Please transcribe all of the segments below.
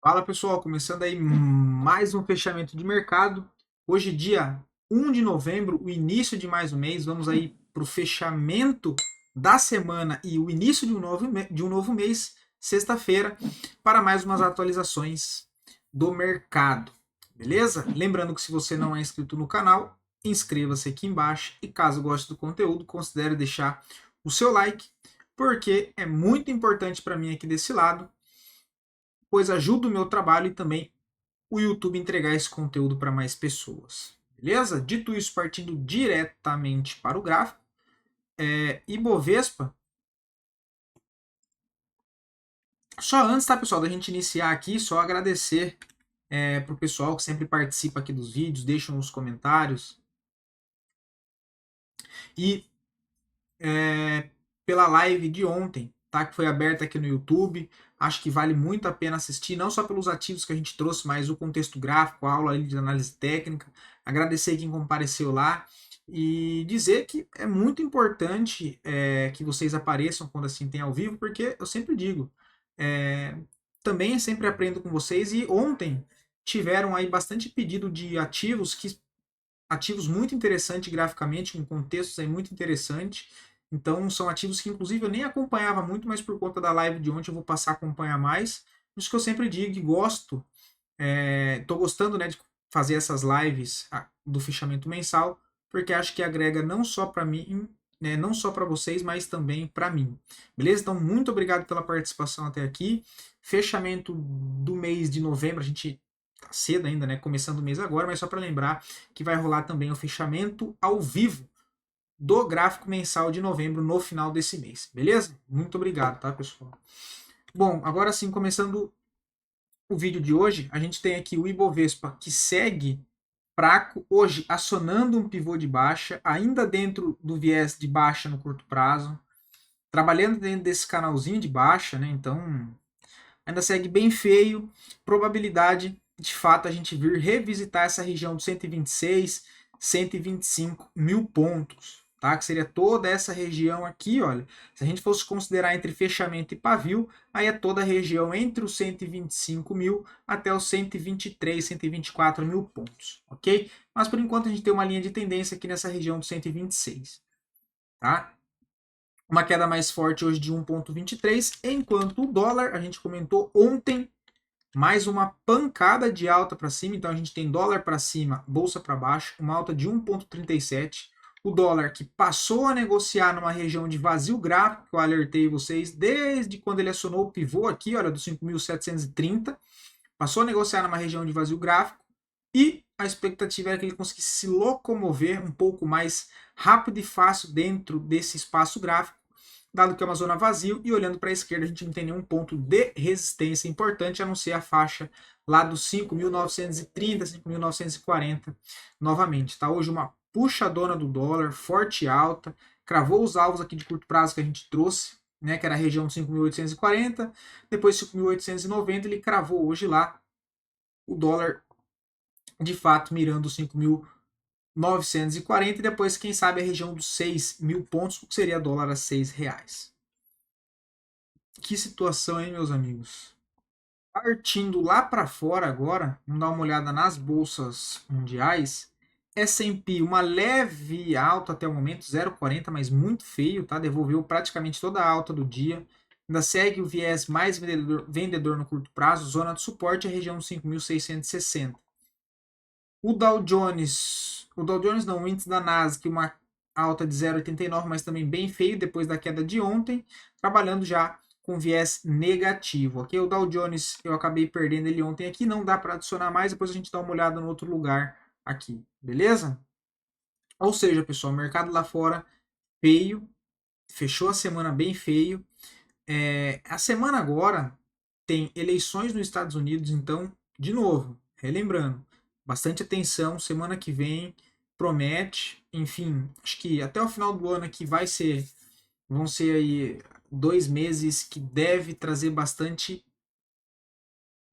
Fala pessoal, começando aí mais um fechamento de mercado. Hoje, dia 1 de novembro, o início de mais um mês. Vamos aí para o fechamento da semana e o início de um novo mês, sexta-feira, para mais umas atualizações do mercado. Beleza? Lembrando que se você não é inscrito no canal, inscreva-se aqui embaixo e caso goste do conteúdo, considere deixar o seu like, porque é muito importante para mim aqui desse lado, pois ajuda o meu trabalho e também o YouTube entregar esse conteúdo para mais pessoas. Beleza? Dito isso, partindo diretamente para o gráfico, Ibovespa. Só antes, tá, pessoal, da gente iniciar aqui, só agradecer para o pessoal que sempre participa aqui dos vídeos, deixa nos comentários. E pela live de ontem, tá? Que foi aberta aqui no YouTube. Acho que vale muito a pena assistir, não só pelos ativos que a gente trouxe, mas o contexto gráfico, a aula de análise técnica. Agradecer quem compareceu lá e dizer que é muito importante que vocês apareçam quando assim tem ao vivo, porque eu sempre digo, é, também sempre aprendo com vocês e ontem tiveram aí bastante pedido de ativos muito interessantes graficamente, com contextos aí muito interessantes. Então, são ativos que, inclusive, eu nem acompanhava muito, mas por conta da live de ontem eu vou passar a acompanhar mais. Por isso que eu sempre digo que gosto, estou gostando, né, de fazer essas lives do fechamento mensal, porque acho que agrega não só para mim, né, não só para vocês, mas também para mim. Beleza? Então, muito obrigado pela participação até aqui. Fechamento do mês de novembro, a gente tá cedo ainda, né? Começando o mês agora, mas só para lembrar que vai rolar também o fechamento ao vivo do gráfico mensal de novembro no final desse mês, beleza? Muito obrigado, tá, pessoal? Bom, agora sim, começando o vídeo de hoje, a gente tem aqui o Ibovespa que segue fraco, hoje acionando um pivô de baixa, ainda dentro do viés de baixa no curto prazo, trabalhando dentro desse canalzinho de baixa, né? Então, ainda segue bem feio, probabilidade de fato a gente vir revisitar essa região de 126, 125 mil pontos, tá? Que seria toda essa região aqui, olha. Se a gente fosse considerar entre fechamento e pavio, aí é toda a região entre os 125 mil até os 123, 124 mil pontos, ok? Mas por enquanto a gente tem uma linha de tendência aqui nessa região de 126, tá? Uma queda mais forte hoje de 1,23, enquanto o dólar, a gente comentou ontem, mais uma pancada de alta para cima, então a gente tem dólar para cima, bolsa para baixo, uma alta de 1,37. O dólar que passou a negociar numa região de vazio gráfico, que eu alertei vocês desde quando ele acionou o pivô aqui, olha, do 5.730, passou a negociar numa região de vazio gráfico e a expectativa era que ele conseguisse se locomover um pouco mais rápido e fácil dentro desse espaço gráfico, dado que é uma zona vazio, e olhando para a esquerda a gente não tem nenhum ponto de resistência importante, a não ser a faixa lá dos 5.930, 5.940 novamente. Tá hoje uma puxadona do dólar, forte alta, cravou os alvos aqui de curto prazo que a gente trouxe, né, que era a região de 5.840, depois 5.890, ele cravou hoje lá o dólar de fato mirando os 5.940 e depois, quem sabe, a região dos 6 mil pontos, o que seria dólar a R$ 6. Que situação, hein, meus amigos? Partindo lá para fora agora, vamos dar uma olhada nas bolsas mundiais. S&P, uma leve alta até o momento, 0,40, mas muito feio, tá? Devolveu praticamente toda a alta do dia. Ainda segue o viés mais vendedor no curto prazo, zona de suporte é a região 5.660. O Dow Jones não, o índice da Nasdaq, uma alta de 0,89, mas também bem feio depois da queda de ontem, trabalhando já com viés negativo, ok? O Dow Jones eu acabei perdendo ele ontem aqui, não dá para adicionar mais, depois a gente dá uma olhada no outro lugar aqui, beleza? Ou seja, pessoal, o mercado lá fora feio, fechou a semana bem feio. A semana agora tem eleições nos Estados Unidos, então, de novo, relembrando, bastante atenção, semana que vem promete, enfim, acho que até o final do ano aqui vão ser aí 2 meses que deve trazer bastante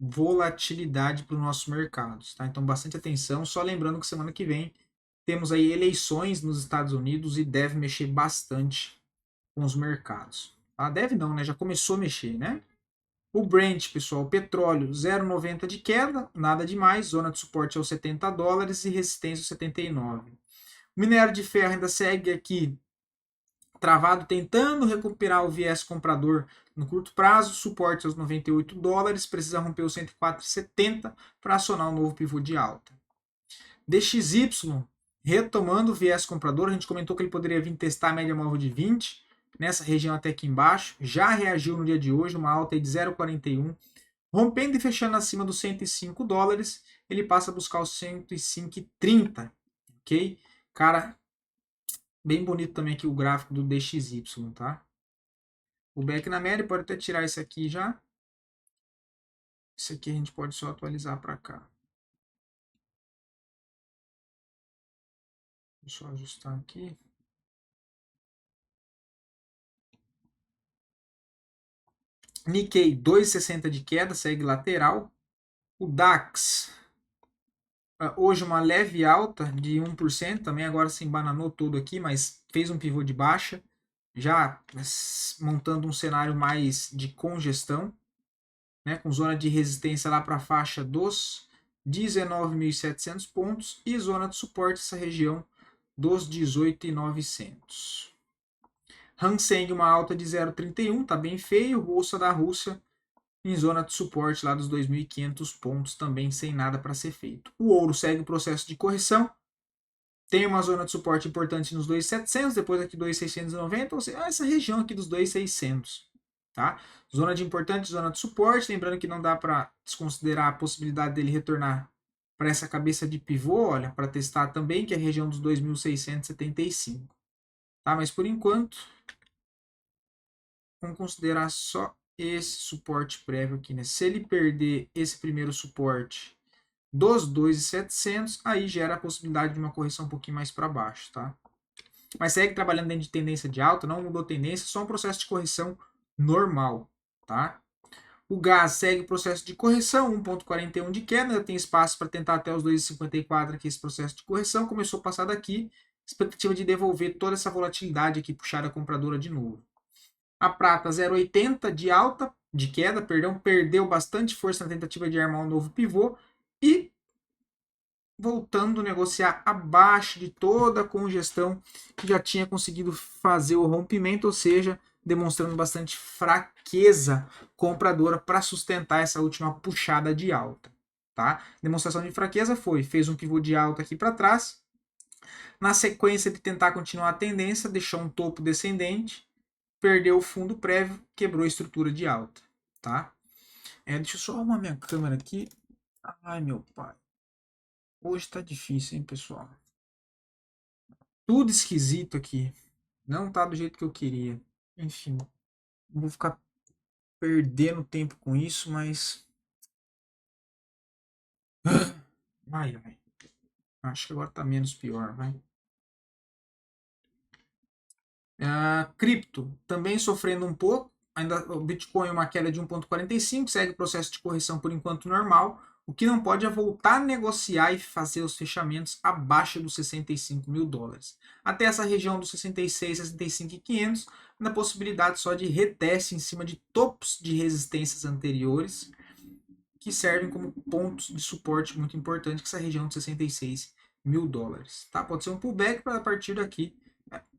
volatilidade para os nossos mercados, tá? Então, bastante atenção, só lembrando que semana que vem temos aí eleições nos Estados Unidos e deve mexer bastante com os mercados. Deve não, né? Já começou a mexer, né? O Brent, pessoal, petróleo 0,90 de queda, nada demais, zona de suporte aos $70 e resistência aos 79. O minério de ferro ainda segue aqui travado, tentando recuperar o viés comprador no curto prazo, suporte aos $98, precisa romper os 104,70 para acionar um novo pivô de alta. DXY, retomando o viés comprador, a gente comentou que ele poderia vir testar a média móvel de 20, nessa região até aqui embaixo, já reagiu no dia de hoje, uma alta de 0,41, rompendo e fechando acima dos $105, ele passa a buscar os 105,30, ok? Cara, bem bonito também aqui o gráfico do DXY, tá? O back na média, pode até tirar esse aqui já. Esse aqui a gente pode só atualizar para cá. Deixa eu ajustar aqui. Nikkei 2,60 de queda, segue lateral. O DAX, hoje uma leve alta de 1%, também agora se embananou todo aqui, mas fez um pivô de baixa, já montando um cenário mais de congestão, né, com zona de resistência lá para a faixa dos 19.700 pontos e zona de suporte essa região dos 18.900. Hang Seng uma alta de 0,31, tá bem feio. Bolsa da Rússia em zona de suporte lá dos 2.500 pontos, também sem nada para ser feito. O ouro segue o processo de correção. Tem uma zona de suporte importante nos 2.700, depois aqui 2.690, ou seja, essa região aqui dos 2.600. Tá? Zona de importante, zona de suporte. Lembrando que não dá para desconsiderar a possibilidade dele retornar para essa cabeça de pivô, olha, para testar também, que é a região dos 2.675. Tá? Mas por enquanto, vamos considerar só esse suporte prévio aqui, né? Se ele perder esse primeiro suporte dos 2.700, aí gera a possibilidade de uma correção um pouquinho mais para baixo, tá? Mas segue trabalhando dentro de tendência de alta, não mudou tendência, só um processo de correção normal, tá? O gás segue o processo de correção, 1,41 de queda, ainda tem espaço para tentar até os 2,54 aqui esse processo de correção, começou a passar daqui, expectativa de devolver toda essa volatilidade aqui, puxar a compradora de novo. A prata 0,80 de alta, de queda, perdão, perdeu bastante força na tentativa de armar um novo pivô e voltando a negociar abaixo de toda a congestão que já tinha conseguido fazer o rompimento, ou seja, demonstrando bastante fraqueza compradora para sustentar essa última puxada de alta. Tá? Demonstração de fraqueza fez um pivô de alta aqui para trás. Na sequência de tentar continuar a tendência, deixou um topo descendente, perdeu o fundo prévio, quebrou a estrutura de alta. Tá? Deixa eu só arrumar minha câmera aqui. Ai, meu pai. Hoje tá difícil, hein, pessoal? Tudo esquisito aqui. Não tá do jeito que eu queria. Enfim, não vou ficar perdendo tempo com isso, mas. Vai, vai. Acho que agora tá menos pior, vai. Cripto também sofrendo um pouco. Ainda o Bitcoin uma queda de 1,45, segue o processo de correção por enquanto normal. O que não pode é voltar a negociar e fazer os fechamentos abaixo dos $65.000. Até essa região dos 66, 65.500, na possibilidade só de reteste em cima de topos de resistências anteriores, que servem como pontos de suporte muito importante, que é essa região de $66.000. Tá? Pode ser um pullback para a partir daqui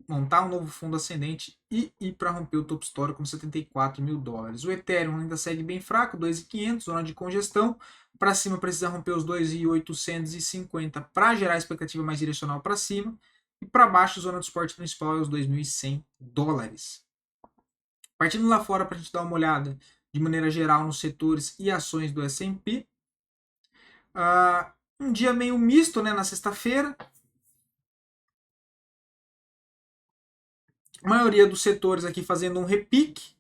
montar um novo fundo ascendente e ir para romper o topo histórico com $74.000. O Ethereum ainda segue bem fraco, 2.500, zona de congestão. Para cima precisa romper os 2.850 para gerar expectativa mais direcional para cima. E para baixo, zona de suporte principal é os $2.100. Partindo lá fora para a gente dar uma olhada de maneira geral nos setores e ações do S&P. Um dia meio misto, né, na sexta-feira. A maioria dos setores aqui fazendo um repique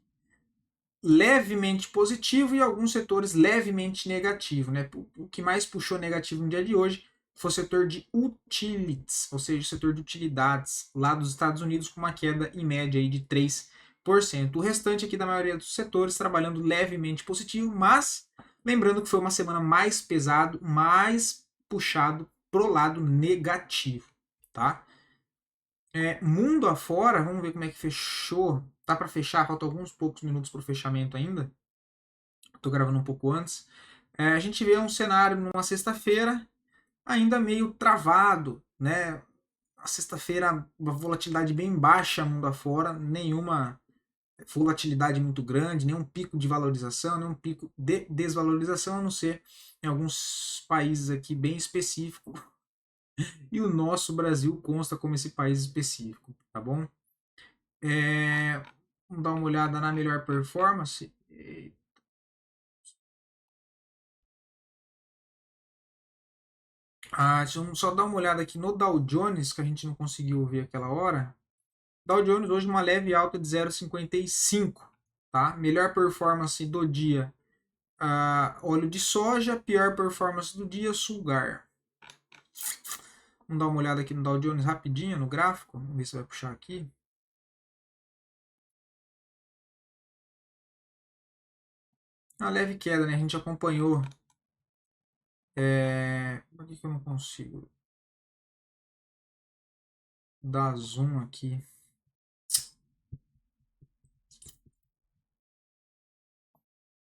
levemente positivo e alguns setores levemente negativo, né? O que mais puxou negativo no dia de hoje foi o setor de utilities, ou seja, o setor de utilidades lá dos Estados Unidos com uma queda em média aí de 3%. O restante aqui da maioria dos setores trabalhando levemente positivo, mas lembrando que foi uma semana mais pesado, mais puxado pro lado negativo, tá? Mundo afora, vamos ver como é que fechou. Tá para fechar, falta alguns poucos minutos para o fechamento ainda. Tô gravando um pouco antes. A gente vê um cenário numa sexta-feira ainda meio travado, né? A sexta-feira, uma volatilidade bem baixa mundo afora, nenhuma volatilidade muito grande, nenhum pico de valorização, nenhum pico de desvalorização, a não ser em alguns países aqui bem específicos. E o nosso Brasil consta como esse país específico, tá bom? Vamos dar uma olhada na melhor performance. Deixa eu só dar uma olhada aqui no Dow Jones, que a gente não conseguiu ver aquela hora. Dow Jones hoje uma leve alta de 0,55, tá? Melhor performance do dia, óleo de soja. Pior performance do dia, Sulgar. Vamos dar uma olhada aqui no Dow Jones rapidinho, no gráfico. Vamos ver se vai puxar aqui. Uma leve queda, né? A gente acompanhou. Por que eu não consigo dar zoom aqui?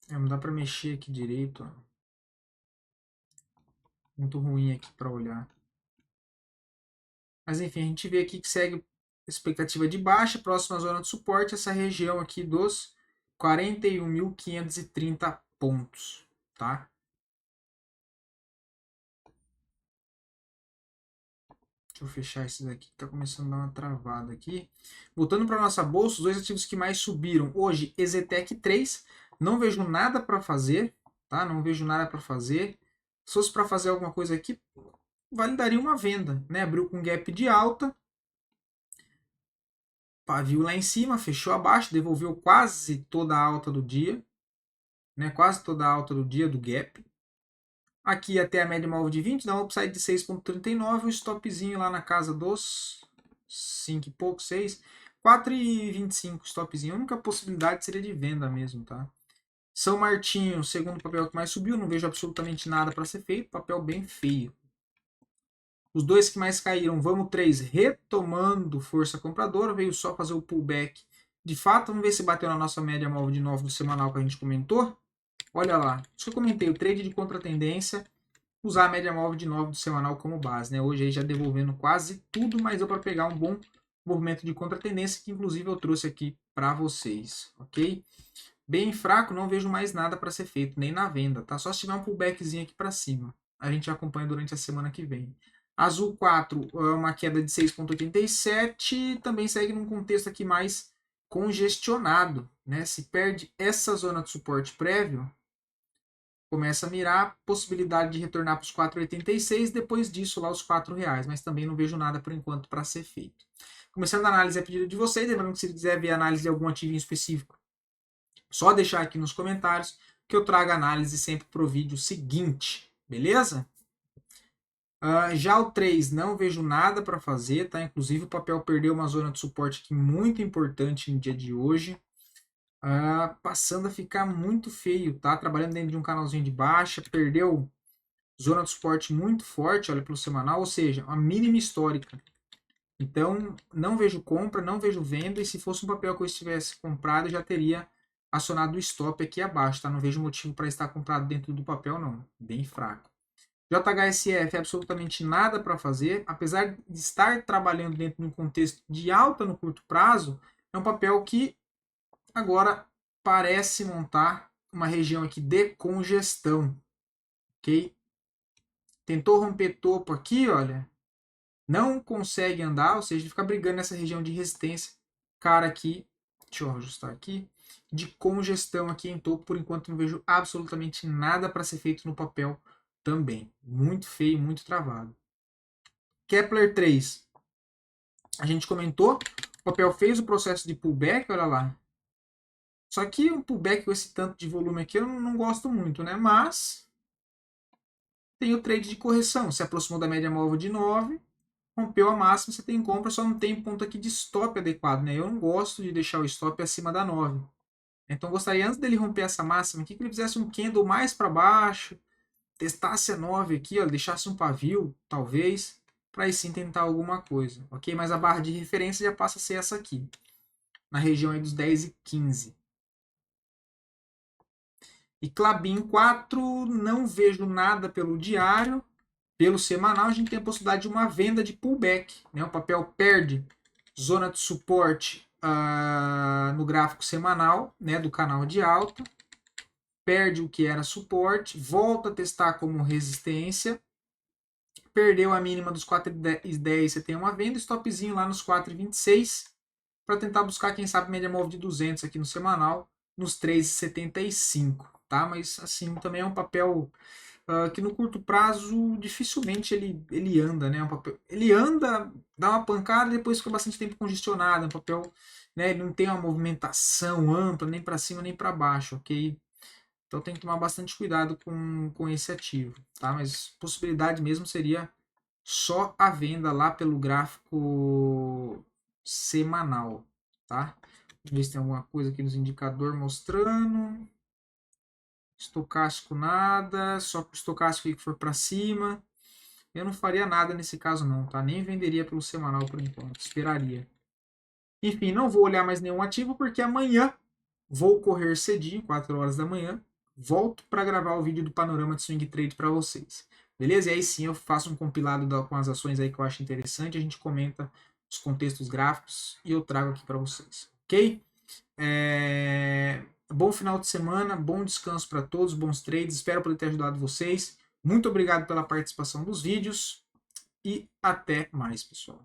Não dá para mexer aqui direito. Ó. Muito ruim aqui para olhar. Mas enfim, a gente vê aqui que segue expectativa de baixa, próxima zona de suporte, essa região aqui dos 41.530 pontos, tá? Deixa eu fechar esse daqui, que tá começando a dar uma travada aqui. Voltando para nossa bolsa, os dois ativos que mais subiram hoje, EZTEC 3, não vejo nada para fazer, tá? Não vejo nada para fazer. Se fosse para fazer alguma coisa aqui, validaria uma venda, né? Abriu com gap de alta, pavio lá em cima, fechou abaixo, devolveu quase toda a alta do dia, né? Quase toda a alta do dia do gap. Aqui até a média móvel de 20, dá um upside de 6,39, o stopzinho lá na casa dos 5 e pouco, 6, 4,25 stopzinho. A única possibilidade seria de venda mesmo, tá? São Martinho, segundo papel que mais subiu, não vejo absolutamente nada para ser feito, papel bem feio. Os dois que mais caíram, Vamos 3 retomando força compradora, veio só fazer o pullback. De fato, vamos ver se bateu na nossa média móvel de 9 do semanal que a gente comentou. Olha lá, isso que eu comentei, o trade de contratendência, usar a média móvel de 9 do semanal como base. Né? Hoje aí já devolvendo quase tudo, mas deu para pegar um bom movimento de contratendência, que inclusive eu trouxe aqui para vocês, ok? Bem fraco, não vejo mais nada para ser feito, nem na venda, tá? Só se tiver um pullbackzinho aqui para cima. A gente acompanha durante a semana que vem. Azul 4, uma queda de 6,87, também segue num contexto aqui mais congestionado, né? Se perde essa zona de suporte prévio, começa a mirar a possibilidade de retornar para os 4,86, depois disso lá os R$4, mas também não vejo nada por enquanto para ser feito. Começando a análise a pedido de vocês, lembrando que se quiser ver a análise de algum ativo em específico, só deixar aqui nos comentários que eu trago a análise sempre para o vídeo seguinte, beleza? Já o 3 não vejo nada para fazer, tá? Inclusive o papel perdeu uma zona de suporte aqui muito importante no dia de hoje. Passando a ficar muito feio, tá? Trabalhando dentro de um canalzinho de baixa, perdeu zona de suporte muito forte, olha, pelo semanal, ou seja, a mínima histórica. Então, não vejo compra, não vejo venda, e se fosse um papel que eu estivesse comprado, eu já teria acionado o stop aqui abaixo, tá? Não vejo motivo para estar comprado dentro do papel, não. Bem fraco. JHSF, absolutamente nada para fazer, apesar de estar trabalhando dentro de um contexto de alta no curto prazo, é um papel que agora parece montar uma região aqui de congestão, ok? Tentou romper topo aqui, olha, não consegue andar, ou seja, fica brigando nessa região de resistência, cara aqui, deixa eu ajustar aqui, de congestão aqui em topo, por enquanto não vejo absolutamente nada para ser feito no papel também, muito feio, muito travado. Kepler 3, a gente comentou, o papel fez o processo de pullback, olha lá, só que um pullback com esse tanto de volume aqui eu não gosto muito, né, mas tem o trade de correção, se aproximou da média móvel de 9, rompeu a máxima, você tem compra, só não tem ponto aqui de stop adequado, né? Eu não gosto de deixar o stop acima da 9. Então gostaria, antes dele romper essa máxima aqui, que ele fizesse um candle mais para baixo, testasse a 9 aqui, ó, deixasse um pavio, talvez, para aí sim tentar alguma coisa, ok? Mas a barra de referência já passa a ser essa aqui, na região aí dos 10 e 15. E Klabin 4, não vejo nada pelo diário. Pelo semanal, a gente tem a possibilidade de uma venda de pullback. Né? O papel perde zona de suporte no gráfico semanal, né, do canal de alta. Perde o que era suporte, volta a testar como resistência. Perdeu a mínima dos 4,10, você tem uma venda, stopzinho lá nos 4,26 para tentar buscar, quem sabe, média móvel de 200 aqui no semanal, nos 3,75, tá? Mas assim, também é um papel que no curto prazo dificilmente ele anda, né? Ele anda, dá uma pancada e depois fica bastante tempo congestionado. É um papel, né? Ele não tem uma movimentação ampla, nem para cima nem para baixo, ok? Então tem que tomar bastante cuidado com esse ativo, tá? Mas possibilidade mesmo seria só a venda lá pelo gráfico semanal, tá? Vamos ver se tem alguma coisa aqui nos indicadores mostrando. Estocástico nada, só que o estocástico que for para cima. Eu não faria nada nesse caso não, tá? Nem venderia pelo semanal por enquanto, esperaria. Enfim, não vou olhar mais nenhum ativo porque amanhã vou correr cedinho, 4 horas da manhã, volto para gravar o vídeo do panorama de swing trade para vocês. Beleza? E aí sim eu faço um compilado com as ações aí que eu acho interessante, a gente comenta os contextos gráficos e eu trago aqui para vocês, ok? Bom final de semana, bom descanso para todos, bons trades, espero poder ter ajudado vocês. Muito obrigado pela participação dos vídeos e até mais, pessoal.